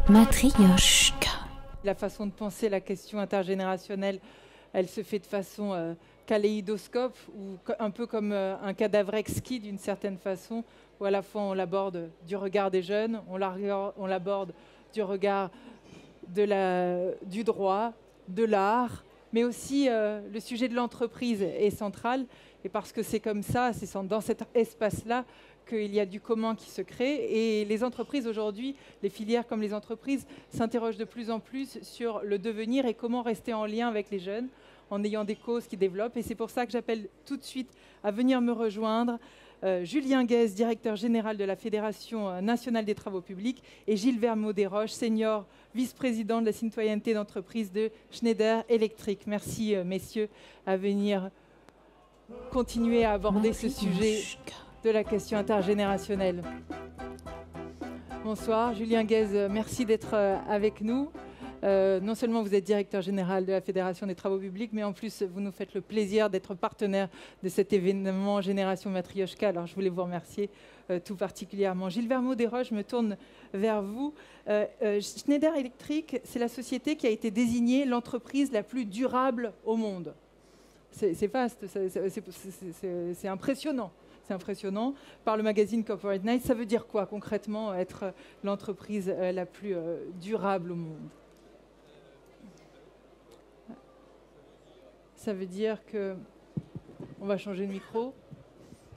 Matryoshka. La façon de penser la question intergénérationnelle, elle se fait de façon kaléidoscope, ou un peu comme un cadavre exquis d'une certaine façon, où à la fois on l'aborde du regard des jeunes, on l'aborde du regard du droit, de l'art, mais aussi le sujet de l'entreprise est central. Et parce que c'est comme ça, c'est dans cet espace-là qu'il y a du commun qui se crée. Et les entreprises aujourd'hui, les filières comme les entreprises, s'interrogent de plus en plus sur le devenir et comment rester en lien avec les jeunes en ayant des causes qui développent. Et c'est pour ça que j'appelle tout de suite à venir me rejoindre Julien Guez, directeur général de la Fédération nationale des travaux publics, et Gilles Vermeaux-Desroches, senior vice-président de la citoyenneté d'entreprise de Schneider Electric. Merci, messieurs, à venir continuer à aborder ce sujet de la question intergénérationnelle. Bonsoir, Julien Guez, merci d'être avec nous. Non seulement vous êtes directeur général de la Fédération des travaux publics, mais en plus vous nous faites le plaisir d'être partenaire de cet événement Génération Matryoshka. Alors je voulais vous remercier tout particulièrement. Gilles Vermeaux-Desroches, je me tourne vers vous. Schneider Electric, c'est la société qui a été désignée l'entreprise la plus durable au monde. C'est vaste, c'est impressionnant. C'est impressionnant. Par le magazine Corporate Knights, ça veut dire quoi concrètement être l'entreprise la plus durable au monde? Ça veut dire que... On va changer de micro.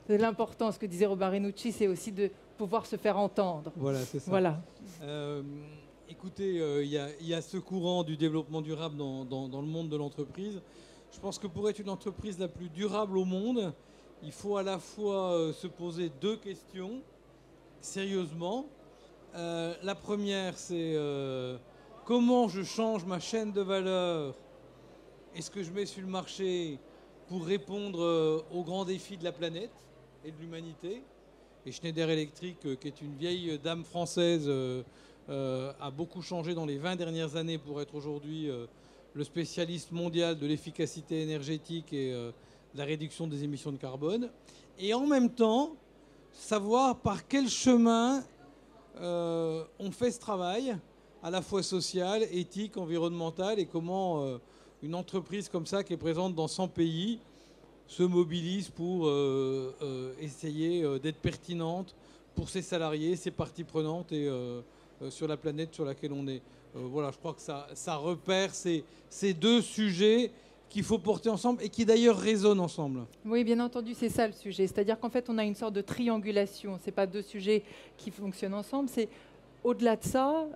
L'important, ce que disait Robin Renucci, c'est aussi de pouvoir se faire entendre. Voilà, c'est ça. Voilà. Écoutez, il y a ce courant du développement durable dans le monde de l'entreprise. Je pense que pour être une entreprise la plus durable au monde, il faut à la fois se poser deux questions, sérieusement. La première, c'est comment je change ma chaîne de valeur et ce que je mets sur le marché pour répondre aux grands défis de la planète et de l'humanité. Et Schneider Electric, qui est une vieille dame française, a beaucoup changé dans les 20 dernières années pour être aujourd'hui le spécialiste mondial de l'efficacité énergétique et de la réduction des émissions de carbone. Et en même temps, savoir par quel chemin on fait ce travail, à la fois social, éthique, environnemental, et comment une entreprise comme ça, qui est présente dans 100 pays, se mobilise pour essayer d'être pertinente pour ses salariés, ses parties prenantes et sur la planète sur laquelle on est. Voilà, je crois que ça repère ces deux sujets qu'il faut porter ensemble et qui d'ailleurs résonnent ensemble. Oui, bien entendu, c'est ça le sujet. C'est-à-dire qu'en fait, on a une sorte de triangulation. Ce n'est pas deux sujets qui fonctionnent ensemble. C'est au-delà de ça,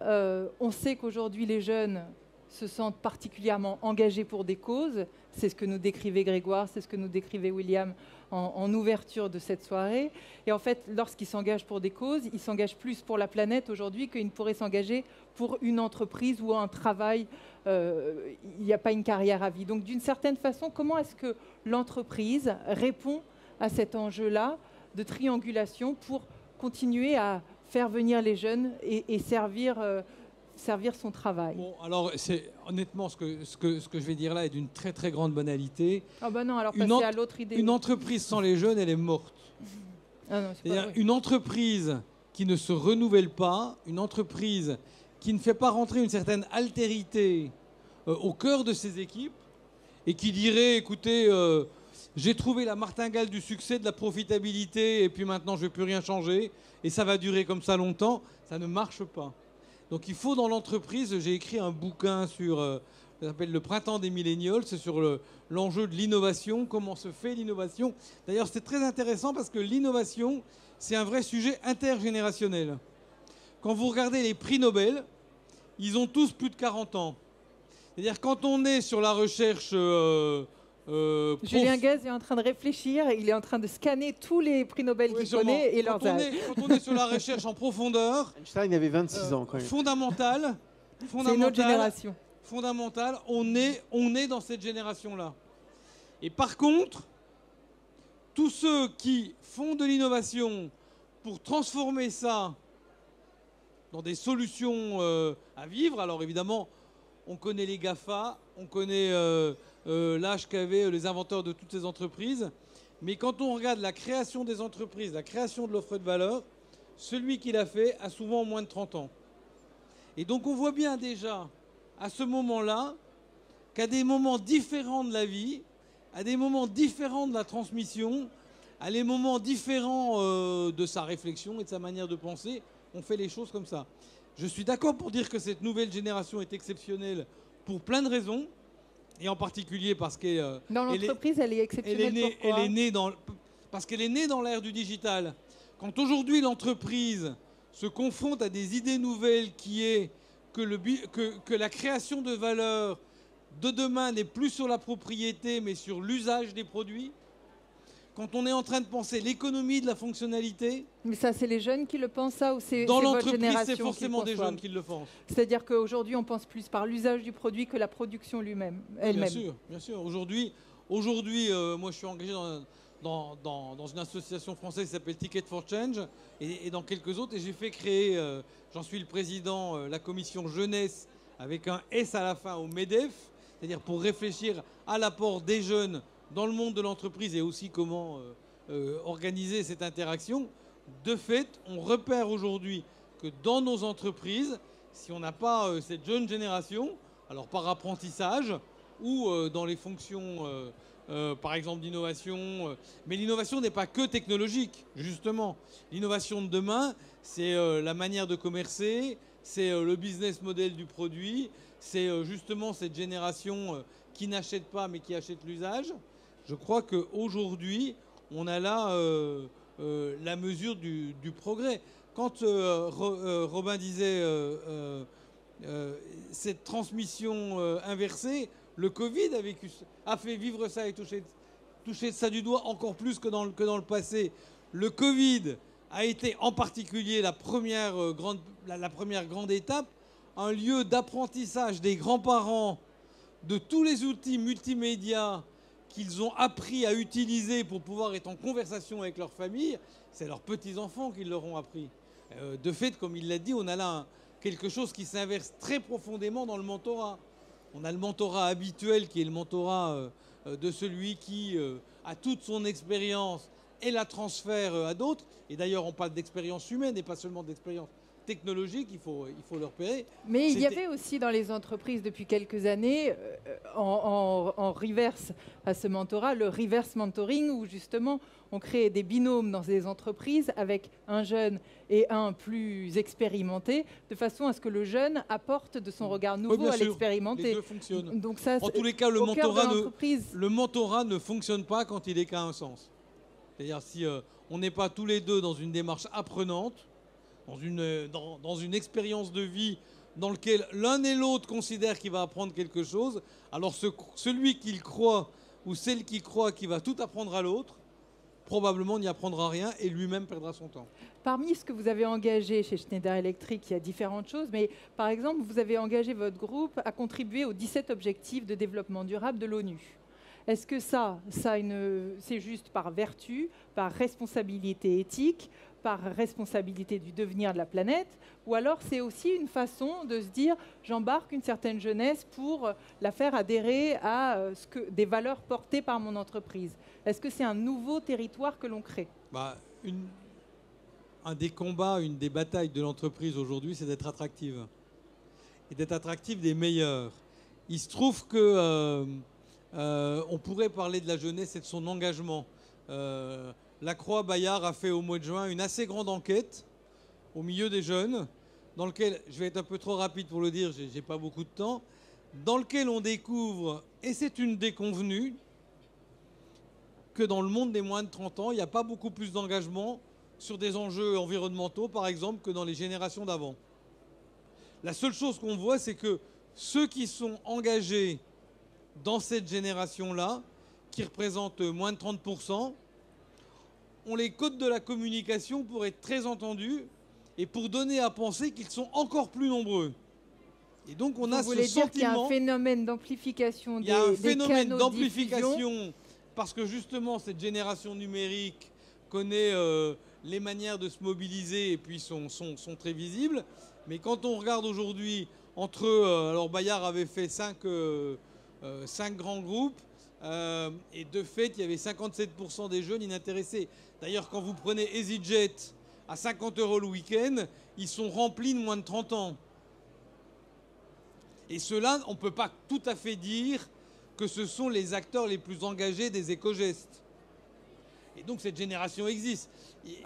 on sait qu'aujourd'hui, les jeunes se sentent particulièrement engagés pour des causes. C'est ce que nous décrivait Grégoire, c'est ce que nous décrivait William en ouverture de cette soirée. Et en fait, lorsqu'ils s'engagent pour des causes, ils s'engagent plus pour la planète aujourd'hui qu'ils ne pourraient s'engager pour une entreprise ou un travail. Il n'y a pas une carrière à vie. Donc d'une certaine façon, comment est-ce que l'entreprise répond à cet enjeu-là de triangulation pour continuer à faire venir les jeunes et servir son travail? Bon, alors, honnêtement, ce que je vais dire là est d'une très très grande banalité. Ah ben non, alors passez à l'autre idée. Une entreprise sans les jeunes, elle est morte. Ah non, c'est pas vrai. Une entreprise qui ne se renouvelle pas, une entreprise qui ne fait pas rentrer une certaine altérité au cœur de ses équipes et qui dirait, écoutez, j'ai trouvé la martingale du succès, de la profitabilité, et puis maintenant je ne vais plus rien changer, et ça va durer comme ça longtemps, ça ne marche pas. Donc il faut dans l'entreprise, j'ai écrit un bouquin sur, ça s'appelle Le printemps des millénials, c'est sur l'enjeu de l'innovation, comment se fait l'innovation. D'ailleurs c'est très intéressant parce que l'innovation, c'est un vrai sujet intergénérationnel. Quand vous regardez les prix Nobel, ils ont tous plus de 40 ans. C'est-à-dire quand on est sur la recherche... Julien Guez est en train de réfléchir, il est en train de scanner tous les prix Nobel qu'il connaît et leurs âges. Quand on est sur la recherche en profondeur... Einstein avait 26 ans quand même. Fondamental, c'est une autre génération. Fondamental, on est dans cette génération-là. Et par contre, tous ceux qui font de l'innovation pour transformer ça dans des solutions à vivre, alors évidemment, on connaît les GAFA, on connaît l'âge qu'avaient les inventeurs de toutes ces entreprises, mais quand on regarde la création des entreprises, la création de l'offre de valeur, celui qui l'a fait a souvent moins de 30 ans. Et donc on voit bien déjà, à ce moment-là, qu'à des moments différents de la vie, à des moments différents de la transmission, à des moments différents de sa réflexion et de sa manière de penser, on fait les choses comme ça. Je suis d'accord pour dire que cette nouvelle génération est exceptionnelle pour plein de raisons, et en particulier parce qu'elle Dans l'entreprise, elle est exceptionnelle. Pourquoi ? Parce qu'elle est née dans l'ère du digital. Quand aujourd'hui l'entreprise se confronte à des idées nouvelles qui est que la création de valeur de demain n'est plus sur la propriété mais sur l'usage des produits, quand on est en train de penser l'économie de la fonctionnalité... Mais ça, c'est les jeunes qui le pensent, ça, ou c'est dans votre génération? Dans l'entreprise, c'est forcément des jeunes qui le pensent. C'est-à-dire qu'aujourd'hui, on pense plus par l'usage du produit que la production elle-même. Bien sûr, bien sûr. Aujourd'hui, moi, je suis engagé dans une association française qui s'appelle Ticket for Change et dans quelques autres. Et j'ai fait créer, j'en suis le président, la commission jeunesse avec un S à la fin au MEDEF, c'est-à-dire pour réfléchir à l'apport des jeunes dans le monde de l'entreprise et aussi comment organiser cette interaction. De fait, on repère aujourd'hui que dans nos entreprises, si on n'a pas cette jeune génération, alors par apprentissage ou dans les fonctions, par exemple, d'innovation, mais l'innovation n'est pas que technologique, justement. L'innovation de demain, c'est la manière de commercer, c'est le business model du produit, c'est justement cette génération qui n'achète pas mais qui achète l'usage. Je crois qu'aujourd'hui, on a là la mesure du progrès. Quand Robin disait cette transmission inversée, le Covid a fait vivre ça et toucher ça du doigt encore plus que dans le passé. Le Covid a été en particulier la première grande étape, un lieu d'apprentissage des grands-parents de tous les outils multimédia qu'ils ont appris à utiliser pour pouvoir être en conversation avec leur famille. C'est leurs petits-enfants qui leur ont appris. De fait, comme il l'a dit, on a là quelque chose qui s'inverse très profondément dans le mentorat. On a le mentorat habituel qui est le mentorat de celui qui a toute son expérience et la transfère à d'autres. Et d'ailleurs, on parle d'expérience humaine et pas seulement d'expérience technologique, il faut le repérer. Mais il y avait aussi dans les entreprises depuis quelques années, en reverse à ce mentorat, le reverse mentoring, où justement on crée des binômes dans des entreprises avec un jeune et un plus expérimenté, de façon à ce que le jeune apporte de son regard nouveau à l'expérimenté. Les deux fonctionnent. Donc ça, en tous les cas, le mentorat ne fonctionne pas quand il est qu'à un sens. C'est-à-dire si on n'est pas tous les deux dans une démarche apprenante, dans une expérience de vie dans laquelle l'un et l'autre considèrent qu'il va apprendre quelque chose, alors celui qui croit ou celle qui croit qu'il va tout apprendre à l'autre, probablement n'y apprendra rien et lui-même perdra son temps. Parmi ce que vous avez engagé chez Schneider Electric, il y a différentes choses, mais par exemple, vous avez engagé votre groupe à contribuer aux 17 objectifs de développement durable de l'ONU. Est-ce que c'est juste par vertu, par responsabilité éthique, par responsabilité du devenir de la planète, ou alors c'est aussi une façon de se dire j'embarque une certaine jeunesse pour la faire adhérer à des valeurs portées par mon entreprise? Est-ce que c'est un nouveau territoire que l'on crée? Un des combats, une des batailles de l'entreprise aujourd'hui, c'est d'être attractive. Et d'être attractive des meilleurs. Il se trouve que on pourrait parler de la jeunesse et de son engagement. La Croix Bayard a fait au mois de juin une assez grande enquête au milieu des jeunes, dans lequel, je vais être un peu trop rapide pour le dire, j'ai pas beaucoup de temps, dans lequel on découvre, et c'est une déconvenue, que dans le monde des moins de 30 ans, il n'y a pas beaucoup plus d'engagement sur des enjeux environnementaux, par exemple, que dans les générations d'avant. La seule chose qu'on voit, c'est que ceux qui sont engagés dans cette génération-là, qui représentent moins de 30%, ont les codes de la communication pour être très entendus et pour donner à penser qu'ils sont encore plus nombreux. Et donc on a ce sentiment... Vous voulez dire qu'il y a un phénomène d'amplification des canaux de diffusion ? Il y a un phénomène d'amplification parce que justement cette génération numérique connaît les manières de se mobiliser et puis sont très visibles. Mais quand on regarde aujourd'hui entre eux, alors Bayard avait fait 5 grands groupes, et de fait, il y avait 57% des jeunes inintéressés. D'ailleurs, quand vous prenez EasyJet à 50 € le week-end, ils sont remplis de moins de 30 ans. Et ceux-là, on ne peut pas tout à fait dire que ce sont les acteurs les plus engagés des éco-gestes. Et donc cette génération existe.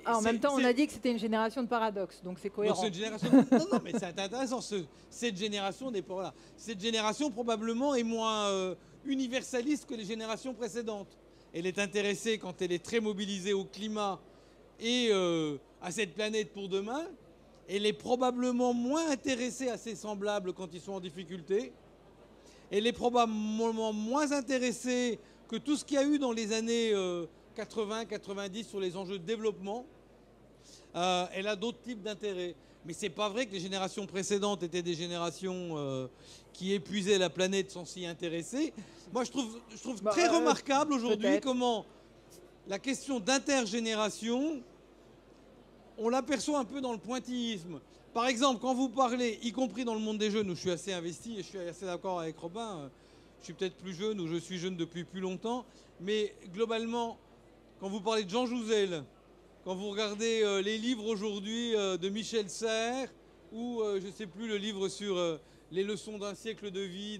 En même temps, on a dit que c'était une génération de paradoxes, donc c'est cohérent. Donc cette génération... non, mais c'est intéressant. Cette génération n'est pas là. Cette génération probablement est moins universaliste que les générations précédentes. Elle est intéressée quand elle est très mobilisée au climat et à cette planète pour demain. Elle est probablement moins intéressée à ses semblables quand ils sont en difficulté. Elle est probablement moins intéressée que tout ce qu'il y a eu dans les années 80-90 sur les enjeux de développement. Elle a d'autres types d'intérêts. Mais c'est pas vrai que les générations précédentes étaient des générations qui épuisaient la planète sans s'y intéresser. Moi, je trouve très remarquable aujourd'hui comment la question d'intergénération, on l'aperçoit un peu dans le pointillisme. Par exemple, quand vous parlez, y compris dans le monde des jeunes, où je suis assez investi et je suis assez d'accord avec Robin, je suis peut-être plus jeune ou je suis jeune depuis plus longtemps, mais globalement, quand vous parlez de Jean Jouzel, quand vous regardez les livres aujourd'hui de Michel Serres, ou je ne sais plus, le livre sur les leçons d'un siècle de vie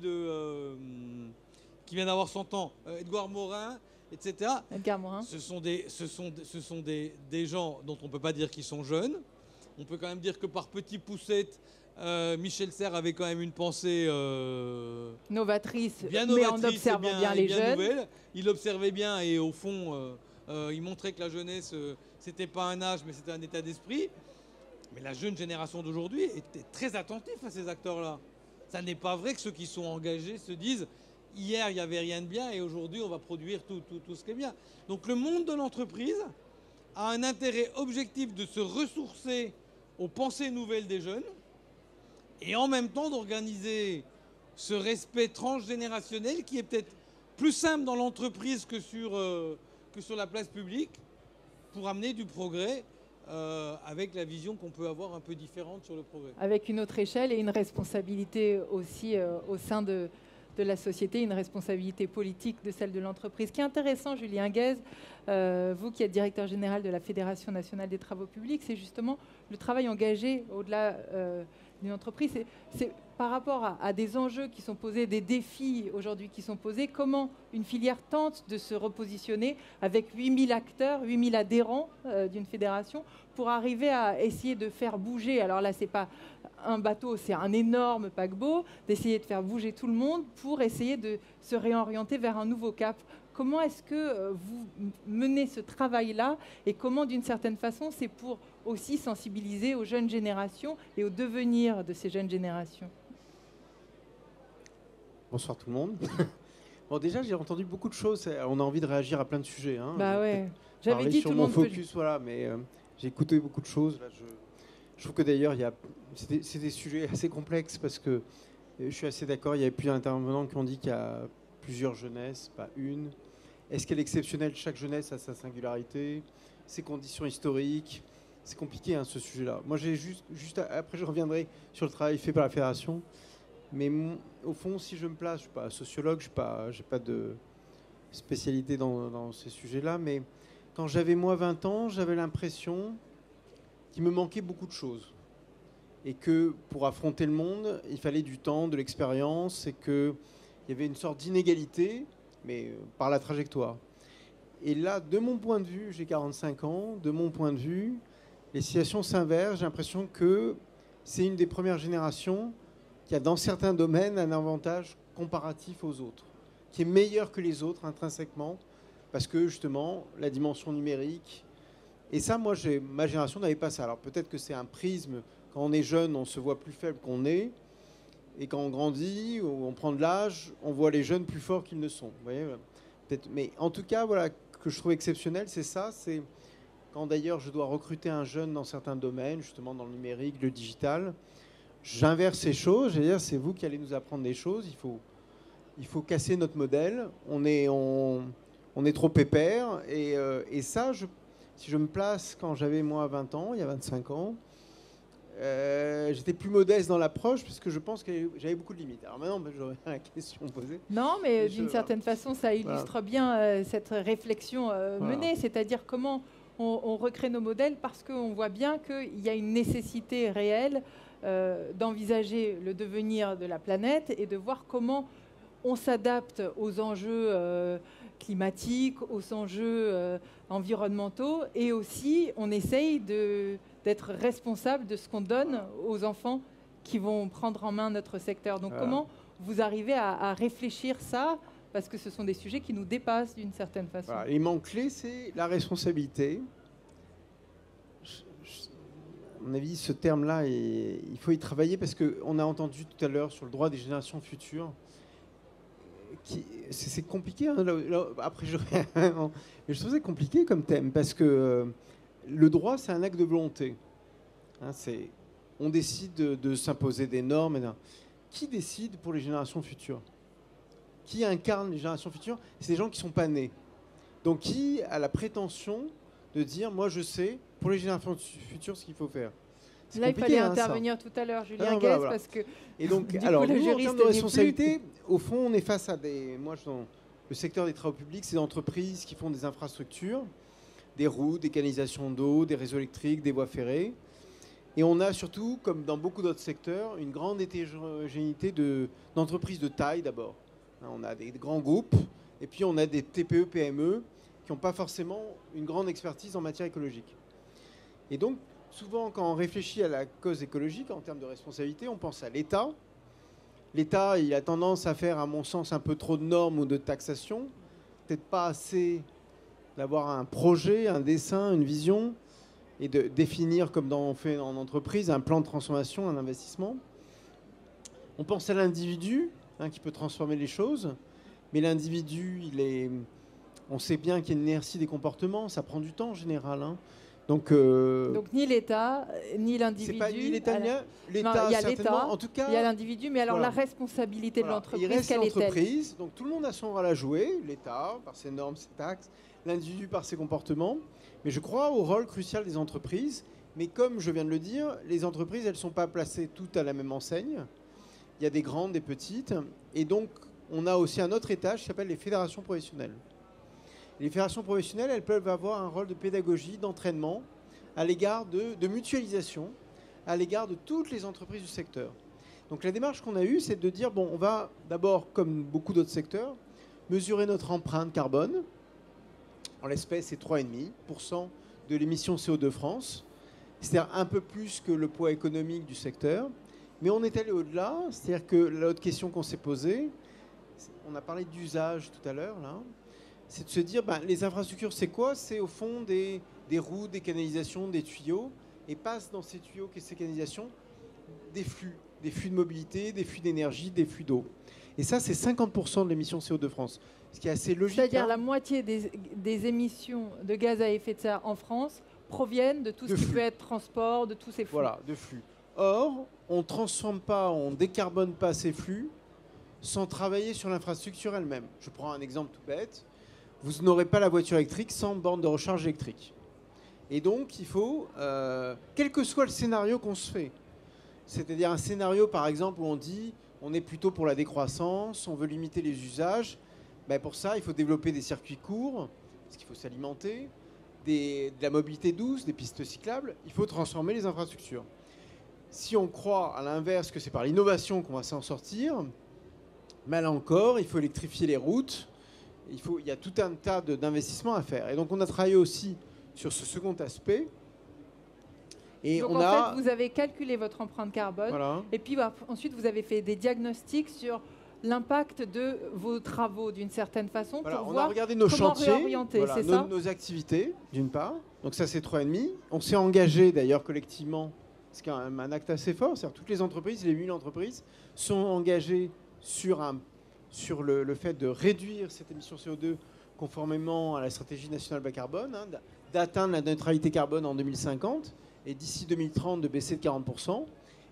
qui vient d'avoir 100 ans, Édouard Morin, etc. Edgar Morin. Ce sont des gens dont on ne peut pas dire qu'ils sont jeunes. On peut quand même dire que par petites poussettes, Michel Serres avait quand même une pensée novatrice, bien mais novatrice, en observant bien les jeunes. Nouvelle. Il observait bien et au fond, il montrait que la jeunesse, c'était pas un âge, mais c'était un état d'esprit. Mais la jeune génération d'aujourd'hui était très attentive à ces acteurs-là. Ça n'est pas vrai que ceux qui sont engagés se disent « hier, il n'y avait rien de bien et aujourd'hui, on va produire tout ce qui est bien ». Donc le monde de l'entreprise a un intérêt objectif de se ressourcer aux pensées nouvelles des jeunes et en même temps d'organiser ce respect transgénérationnel qui est peut-être plus simple dans l'entreprise que sur la place publique pour amener du progrès avec la vision qu'on peut avoir un peu différente sur le progrès. Avec une autre échelle et une responsabilité aussi au sein de la société, une responsabilité politique de celle de l'entreprise. Ce qui est intéressant, Julien Guez, vous qui êtes directeur général de la Fédération nationale des travaux publics, c'est justement le travail engagé au-delà d'une entreprise. C'est par rapport à des enjeux qui sont posés, des défis aujourd'hui qui sont posés, comment une filière tente de se repositionner avec 8000 acteurs, 8000 adhérents d'une fédération pour arriver à essayer de faire bouger. Alors là, c'est pas un bateau, c'est un énorme paquebot, d'essayer de faire bouger tout le monde pour essayer de se réorienter vers un nouveau cap. Comment est-ce que vous menez ce travail-là et comment, d'une certaine façon, c'est pour aussi sensibiliser aux jeunes générations et au devenir de ces jeunes générations? Bonsoir tout le monde. Bon, déjà, j'ai entendu beaucoup de choses. On a envie de réagir à plein de sujets. Hein. Bah ouais. J'avais dit sur tout le mon monde focus, voilà, mais j'ai écouté beaucoup de choses. Là, je trouve que d'ailleurs, c'est des sujets assez complexes parce que je suis assez d'accord. Il y a plusieurs intervenants qui ont dit qu'il y a plusieurs jeunesses, pas une. Est-ce qu'elle est exceptionnelle? Chaque jeunesse a sa singularité, ses conditions historiques. C'est compliqué, hein, ce sujet-là. Moi, j'ai juste après, je reviendrai sur le travail fait par la fédération. Mais au fond, si je me place, je ne suis pas sociologue, je n'ai pas de spécialité dans ces sujets-là, mais quand j'avais moi 20 ans, j'avais l'impression qu'il me manquait beaucoup de choses. Et que pour affronter le monde, il fallait du temps, de l'expérience, et qu'il y avait une sorte d'inégalité, mais par la trajectoire. Et là, de mon point de vue, j'ai 45 ans, de mon point de vue, les situations s'inversent. J'ai l'impression que c'est une des premières générations qui a dans certains domaines un avantage comparatif aux autres, qui est meilleur que les autres intrinsèquement, parce que justement, la dimension numérique, et ça, moi, ma génération n'avait pas ça. Alors peut-être que c'est un prisme, quand on est jeune, on se voit plus faible qu'on est, et quand on grandit, ou on prend de l'âge, on voit les jeunes plus forts qu'ils ne sont. Vous voyez, peut-être, mais en tout cas, voilà, que je trouve exceptionnel, c'est ça, c'est quand d'ailleurs je dois recruter un jeune dans certains domaines, justement dans le numérique, le digital, j'inverse ces choses, je veux dire, c'est vous qui allez nous apprendre des choses, il faut casser notre modèle, on est trop pépère, et ça, si je me place quand j'avais moi 20 ans, il y a 25 ans, j'étais plus modeste dans l'approche, puisque je pense que j'avais beaucoup de limites. Alors maintenant, j'aurais la question posée. Non, mais d'une certaine façon, ça illustre bien cette réflexion menée, c'est-à-dire comment on recrée nos modèles, parce qu'on voit bien qu'il y a une nécessité réelle d'envisager le devenir de la planète et de voir comment on s'adapte aux enjeux climatiques, aux enjeux environnementaux, et aussi on essaye d'être responsable de ce qu'on donne aux enfants qui vont prendre en main notre secteur. Donc comment vous arrivez à réfléchir ça, parce que ce sont des sujets qui nous dépassent d'une certaine façon. Voilà. L'élément clé, c'est la responsabilité. À mon avis, ce terme-là, il faut y travailler, parce qu'on a entendu tout à l'heure sur le droit des générations futures. C'est compliqué, hein, après mais je trouve ça compliqué comme thème, parce que le droit, c'est un acte de volonté. Hein, on décide de s'imposer des normes. Qui décide pour les générations futures? Qui incarne les générations futures? C'est des gens qui ne sont pas nés. Donc qui a la prétention de dire, moi je sais, pour les générations futures, ce qu'il faut faire? Là, il fallait intervenir tout à l'heure, Julien Guès, voilà. Parce que... Et donc, alors, nous, en termes de responsabilité, au fond, on est face à moi, dans le secteur des travaux publics, c'est des entreprises qui font des infrastructures, des routes, des canalisations d'eau, des réseaux électriques, des voies ferrées. Et on a surtout, comme dans beaucoup d'autres secteurs, une grande hétérogénéité d'entreprises de taille d'abord. On a des grands groupes, et puis on a des TPE, PME, qui n'ont pas forcément une grande expertise en matière écologique. Et donc, souvent, quand on réfléchit à la cause écologique, en termes de responsabilité, on pense à l'État. L'État, il a tendance à faire, à mon sens, un peu trop de normes ou de taxation. Peut-être pas assez d'avoir un projet, un dessin, une vision, et de définir, comme on fait en entreprise, un plan de transformation, un investissement. On pense à l'individu, qui peut transformer les choses. Mais l'individu, on sait bien qu'il y a une inertie des comportements. Ça prend du temps en général. Donc ni l'État, ni l'individu. C'est pas ni l'État, l'État, il y a l'État, en tout cas, il y a l'individu, mais alors la responsabilité de l'entreprise, quelle est-elle? L'entreprise, donc tout le monde a son rôle à jouer, l'État par ses normes, ses taxes, l'individu par ses comportements, mais je crois au rôle crucial des entreprises. Mais comme je viens de le dire, les entreprises, elles ne sont pas placées toutes à la même enseigne. Il y a des grandes, des petites, et donc on a aussi un autre étage qui s'appelle les fédérations professionnelles. Les fédérations professionnelles, elles peuvent avoir un rôle de pédagogie, d'entraînement, à l'égard de mutualisation, à l'égard de toutes les entreprises du secteur. Donc la démarche qu'on a eue, c'est de dire, bon, on va d'abord, comme beaucoup d'autres secteurs, mesurer notre empreinte carbone. En l'espèce, c'est 3,5% de l'émission CO2 France, c'est-à-dire un peu plus que le poids économique du secteur. Mais on est allé au-delà, c'est-à-dire que l'autre question qu'on s'est posée, on a parlé d'usage tout à l'heure, là, c'est de se dire, les infrastructures, c'est quoi? C'est au fond des routes, des canalisations, des tuyaux, et passent dans ces tuyaux et ces canalisations des flux de mobilité, des flux d'énergie, des flux d'eau. Et ça, c'est 50% de l'émission CO2 France, ce qui est assez logique. C'est-à-dire la moitié des émissions de gaz à effet de serre en France proviennent de tout ce qui peut être transport, de tous ces flux. Voilà, de flux. Or, on ne transforme pas, on ne décarbone pas ces flux sans travailler sur l'infrastructure elle-même. Je prends un exemple tout bête. Vous n'aurez pas la voiture électrique sans borne de recharge électrique. Et donc, il faut, quel que soit le scénario qu'on se fait, c'est-à-dire un scénario, par exemple, où on dit on est plutôt pour la décroissance, on veut limiter les usages, pour ça, il faut développer des circuits courts, parce qu'il faut s'alimenter, de la mobilité douce, des pistes cyclables, il faut transformer les infrastructures. Si on croit à l'inverse que c'est par l'innovation qu'on va s'en sortir, mal encore, il faut électrifier les routes, il y a tout un tas d'investissements à faire. Et donc on a travaillé aussi sur ce second aspect. Et donc fait, vous avez calculé votre empreinte carbone, voilà. Et puis ensuite vous avez fait des diagnostics sur l'impact de vos travaux d'une certaine façon, voilà, pour on voir a regardé nos comment chantiers, réorienter, voilà, c'est ça nos activités, d'une part. Donc ça, c'est 3,5. On s'est engagé d'ailleurs collectivement, c'est quand même un acte assez fort, c'est-à-dire toutes les entreprises, les 8000 entreprises, sont engagées sur le fait de réduire cette émission CO2 conformément à la stratégie nationale bas carbone, d'atteindre la neutralité carbone en 2050 et d'ici 2030 de baisser de 40%.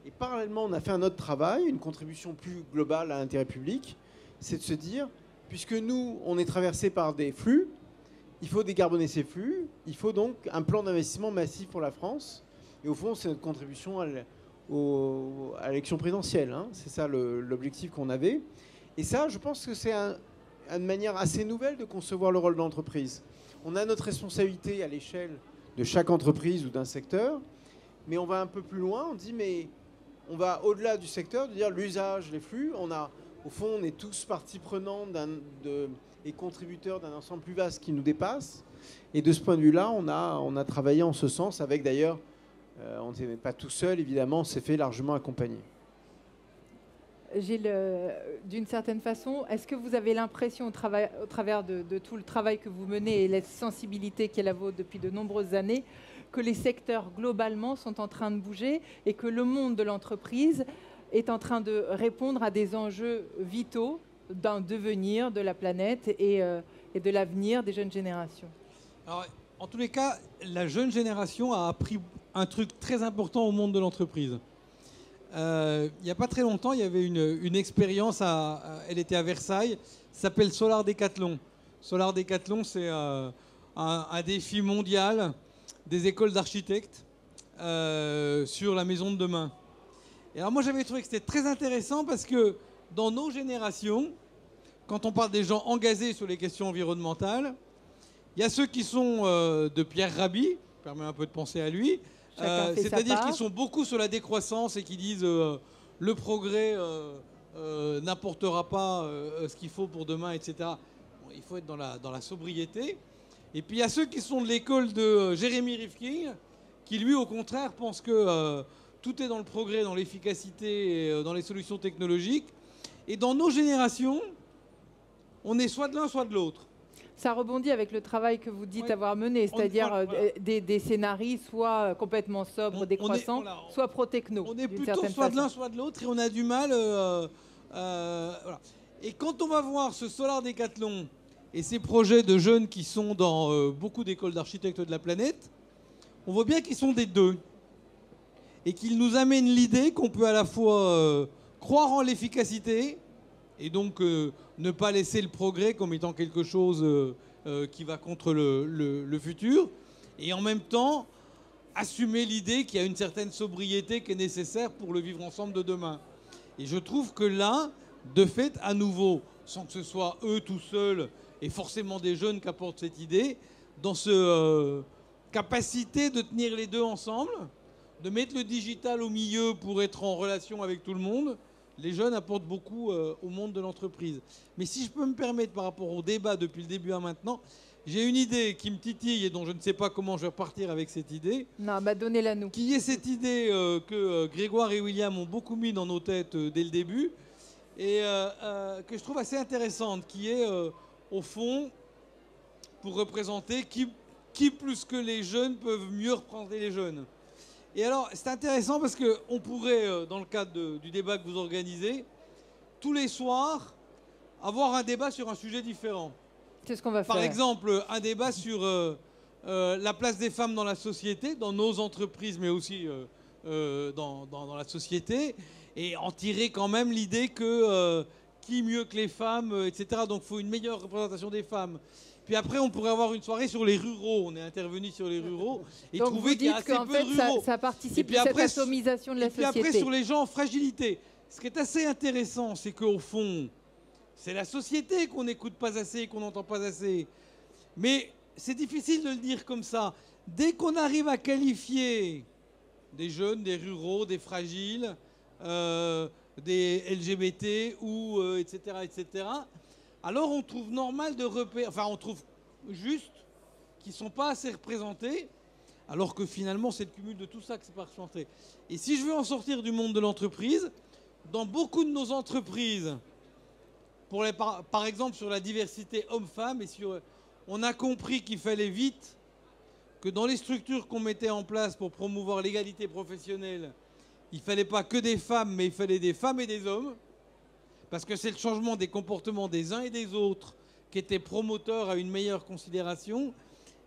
Et parallèlement, on a fait un autre travail, une contribution plus globale à l'intérêt public, c'est de se dire, puisque nous, on est traversé par des flux, il faut décarboner ces flux, il faut donc un plan d'investissement massif pour la France. Et au fond, c'est notre contribution à l'élection présidentielle. C'est ça l'objectif qu'on avait. Et ça, je pense que c'est une manière assez nouvelle de concevoir le rôle de l'entreprise. On a notre responsabilité à l'échelle de chaque entreprise ou d'un secteur, mais on va un peu plus loin, on dit, mais on va au-delà du secteur, de dire l'usage, les flux. Au fond, on est tous partie prenante et contributeurs d'un ensemble plus vaste qui nous dépasse. Et de ce point de vue-là, on a travaillé en ce sens avec d'ailleurs, on n'était pas tout seul, évidemment, on s'est fait largement accompagner. Gilles, d'une certaine façon, est-ce que vous avez l'impression, au travers de tout le travail que vous menez et la sensibilité qui est la vôtre depuis de nombreuses années, que les secteurs globalement sont en train de bouger et que le monde de l'entreprise est en train de répondre à des enjeux vitaux d'un devenir de la planète et de l'avenir des jeunes générations? Alors, en tous les cas, la jeune génération a appris un truc très important au monde de l'entreprise. Il n'y a pas très longtemps, il y avait une expérience, elle était à Versailles, s'appelle Solar Decathlon. Solar Decathlon, c'est un défi mondial des écoles d'architectes sur la maison de demain. Et alors moi j'avais trouvé que c'était très intéressant parce que dans nos générations, quand on parle des gens engagés sur les questions environnementales, il y a ceux qui sont de Pierre Rabhi, permet un peu de penser à lui, c'est-à-dire qu'ils sont beaucoup sur la décroissance et qui disent le progrès n'apportera pas ce qu'il faut pour demain, etc. Bon, il faut être dans la sobriété. Et puis il y a ceux qui sont de l'école de Jeremy Rifkin, qui lui au contraire pense que tout est dans le progrès, dans l'efficacité, et, dans les solutions technologiques. Et dans nos générations, on est soit de l'un, soit de l'autre. Ça rebondit avec le travail que vous dites avoir mené, c'est-à-dire des scénarios soit complètement sobres, décroissants, soit pro-techno. On est plutôt soit de l'un, soit de l'autre, et on a du mal. Voilà. Et quand on va voir ce Solar Decathlon et ces projets de jeunes qui sont dans beaucoup d'écoles d'architectes de la planète, on voit bien qu'ils sont des deux. Et qu'ils nous amènent l'idée qu'on peut à la fois croire en l'efficacité, et donc ne pas laisser le progrès comme étant quelque chose qui va contre le futur, et en même temps assumer l'idée qu'il y a une certaine sobriété qui est nécessaire pour le vivre ensemble de demain. Et je trouve que là, de fait, à nouveau, sans que ce soit eux tout seuls, et forcément des jeunes qui apportent cette idée, dans cette capacité de tenir les deux ensemble, de mettre le digital au milieu pour être en relation avec tout le monde, les jeunes apportent beaucoup au monde de l'entreprise. Mais si je peux me permettre, par rapport au débat depuis le début à maintenant, j'ai une idée qui me titille et dont je ne sais pas comment je vais repartir avec cette idée. Non, bah donnez-la nous. Qui est cette idée que Grégoire et William ont beaucoup mis dans nos têtes dès le début et que je trouve assez intéressante, qui est au fond pour représenter qui plus que les jeunes peuvent mieux représenter les jeunes. Et alors, c'est intéressant parce qu'on pourrait, dans le cadre du débat que vous organisez, tous les soirs, avoir un débat sur un sujet différent. C'est ce qu'on va faire. Par exemple, un débat sur la place des femmes dans la société, dans nos entreprises, mais aussi dans la société, et en tirer quand même l'idée que qui mieux que les femmes, etc. Donc il faut une meilleure représentation des femmes. Puis après, on pourrait avoir une soirée sur les ruraux. On est intervenu sur les ruraux et donc trouver qu'il y a assez peu de ruraux. Ça participe de cette atomisation de la société. Et puis après, sur les gens en fragilité. Ce qui est assez intéressant, c'est qu'au fond, c'est la société qu'on n'écoute pas assez, qu'on n'entend pas assez. Mais c'est difficile de le dire comme ça. Dès qu'on arrive à qualifier des jeunes, des ruraux, des fragiles, des LGBT, ou etc., etc., alors on trouve normal de repérer, enfin on trouve juste qu'ils ne sont pas assez représentés, alors que finalement c'est le cumul de tout ça que c'est pas représenté. Et si je veux en sortir du monde de l'entreprise, dans beaucoup de nos entreprises, par exemple sur la diversité homme-femme, on a compris qu'il fallait vite que dans les structures qu'on mettait en place pour promouvoir l'égalité professionnelle, il ne fallait pas que des femmes, mais il fallait des femmes et des hommes. Parce que c'est le changement des comportements des uns et des autres qui était promoteur à une meilleure considération.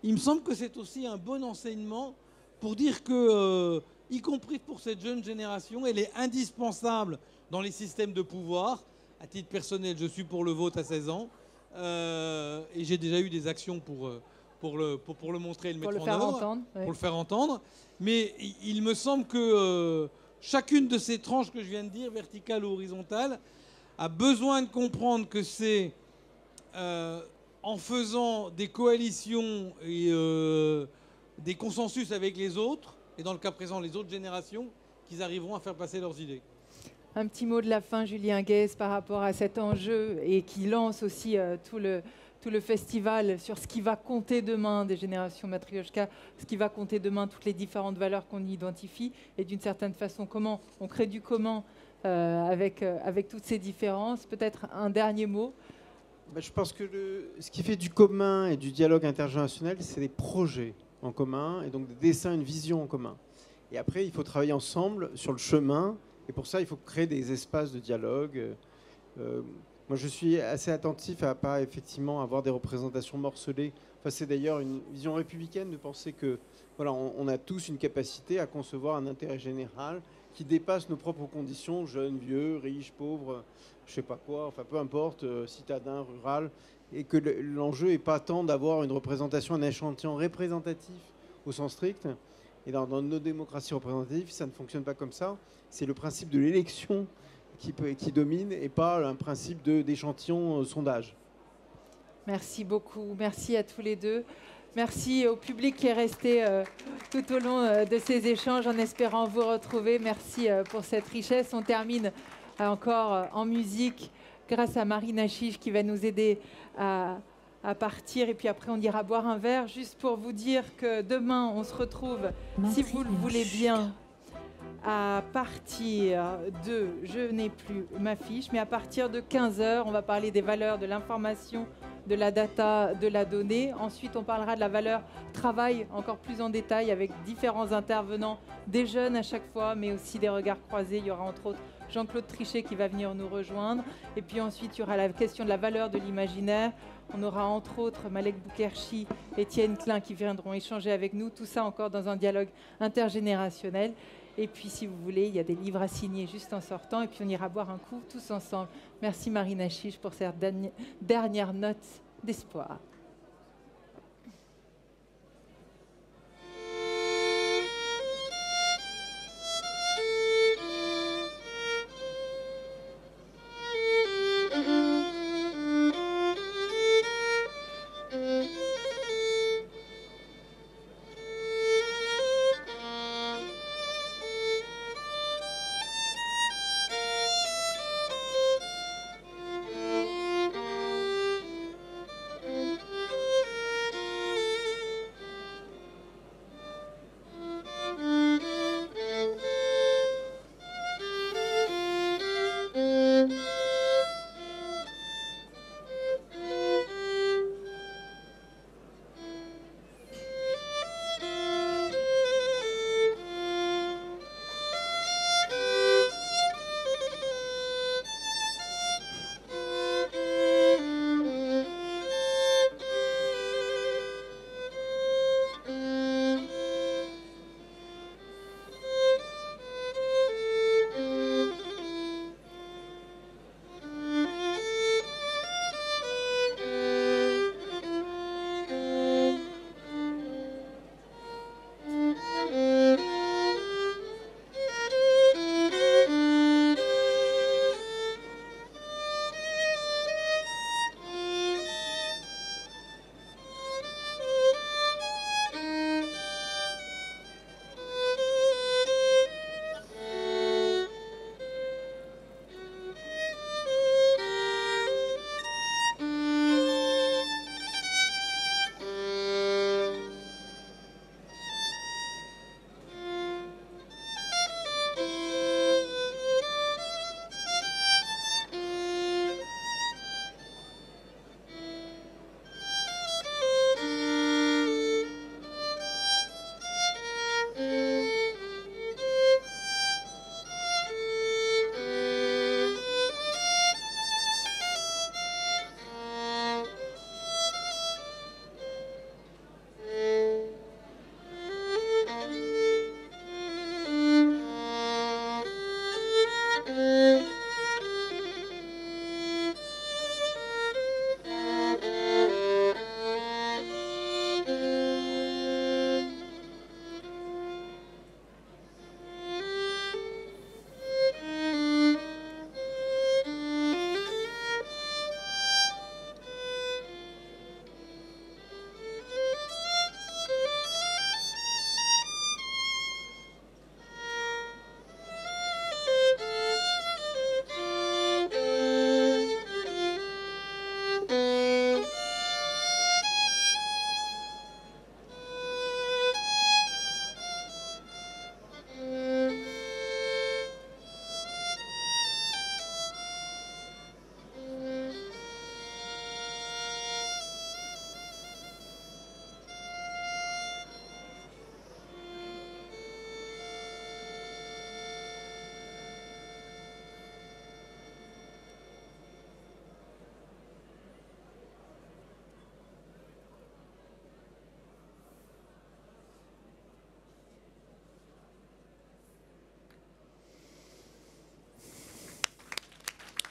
Il me semble que c'est aussi un bon enseignement pour dire que, y compris pour cette jeune génération, elle est indispensable dans les systèmes de pouvoir. À titre personnel, je suis pour le vote à 16 ans. Et j'ai déjà eu des actions pour le montrer et le mettre en œuvre. Pour le faire entendre. Mais il me semble que chacune de ces tranches que je viens de dire, verticale ou horizontale, a besoin de comprendre que c'est en faisant des coalitions et des consensus avec les autres, et dans le cas présent les autres générations, qu'ils arriveront à faire passer leurs idées. Un petit mot de la fin, Julien Guès, par rapport à cet enjeu et qui lance aussi tout le festival sur ce qui va compter demain des générations Matryoshka, ce qui va compter demain, toutes les différentes valeurs qu'on identifie et d'une certaine façon, comment on crée du commun avec toutes ces différences. Peut-être un dernier mot. Je pense que ce qui fait du commun et du dialogue intergénérationnel, c'est des projets en commun et donc des dessins, une vision en commun. Et après, il faut travailler ensemble sur le chemin. Et pour ça, il faut créer des espaces de dialogue. Moi, je suis assez attentif à pas effectivement avoir des représentations morcelées. Enfin, c'est d'ailleurs une vision républicaine de penser que voilà, on a tous une capacité à concevoir un intérêt général qui dépasse nos propres conditions, jeunes, vieux, riches, pauvres, je sais pas quoi, enfin peu importe, citadin, rural, et que l'enjeu n'est pas tant d'avoir une représentation, un échantillon représentatif au sens strict. Et dans nos démocraties représentatives, ça ne fonctionne pas comme ça. C'est le principe de l'élection qui domine et pas un principe d'échantillon sondage. Merci beaucoup. Merci à tous les deux. Merci au public qui est resté tout au long de ces échanges en espérant vous retrouver. Merci pour cette richesse. On termine encore en musique grâce à Marina Chiche qui va nous aider à partir. Et puis après, on ira boire un verre. Juste pour vous dire que demain, on se retrouve, si vous le voulez bien, à partir de, je n'ai plus ma fiche, mais à partir de 15h, on va parler des valeurs de l'information, de la data, de la donnée. Ensuite, on parlera de la valeur travail encore plus en détail avec différents intervenants, des jeunes à chaque fois, mais aussi des regards croisés. Il y aura entre autres Jean-Claude Trichet qui va venir nous rejoindre. Et puis ensuite, il y aura la question de la valeur de l'imaginaire. On aura entre autres Malek Boukerchi, Étienne Klein qui viendront échanger avec nous. Tout ça encore dans un dialogue intergénérationnel. Et puis, si vous voulez, il y a des livres à signer juste en sortant. Et puis, on ira boire un coup tous ensemble. Merci Marina Chiche pour cette dernière note d'espoir.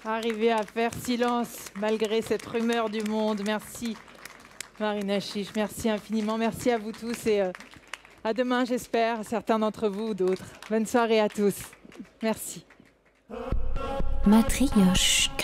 Arriver à faire silence malgré cette rumeur du monde. Merci Marina Chiche, merci infiniment. Merci à vous tous et à demain, j'espère, certains d'entre vous ou d'autres. Bonne soirée à tous. Merci. Matrioshka.